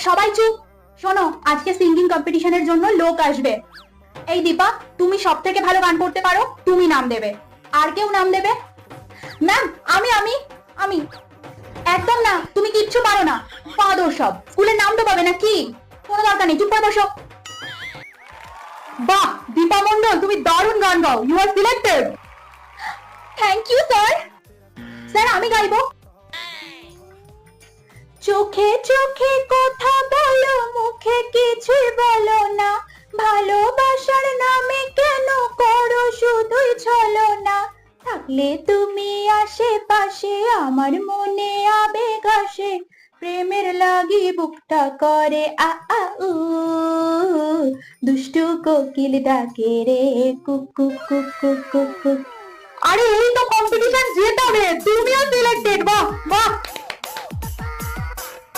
সবাই চুপ। শোনো, আজকে সিঙ্গিং কম্পিটিশনের জন্য লোক আসবে। এই দীপা, তুমি সব থেকে ভালো গান করতে পারো, তুমি নাম দেবে। আর কেউ নাম দেবে? ম্যাম, আমি আমি আমি একদম না, তুমি কিচ্ছু পারো না। পাদর সব স্কুলের নাম তো পাবে না কি? কোনো দরকার নেই, চুপ করে বসো। বাহ দীপা মন্ডল, তুমি দারুণ গান গাও। You are selected. Thank you sir. Sir আমি গাইবো। চোখে চোখে কথা বলো, মুখে কিছুই বলো না। ভালোবাসার নামে কেন করো শুধুই ছলনা। থাকলে তুমি আশেপাশে, আমার মনে আবেগ আসে। প্রেমের লাগি বুকটা করে আ আ উ, দুষ্টু কোকিল ডাকে রে cook cook cook cook cook cook. আরে এই তো কম্পিটিশন জেতাবে, তুমিও সিলেক্টেড। বাহ বাহ।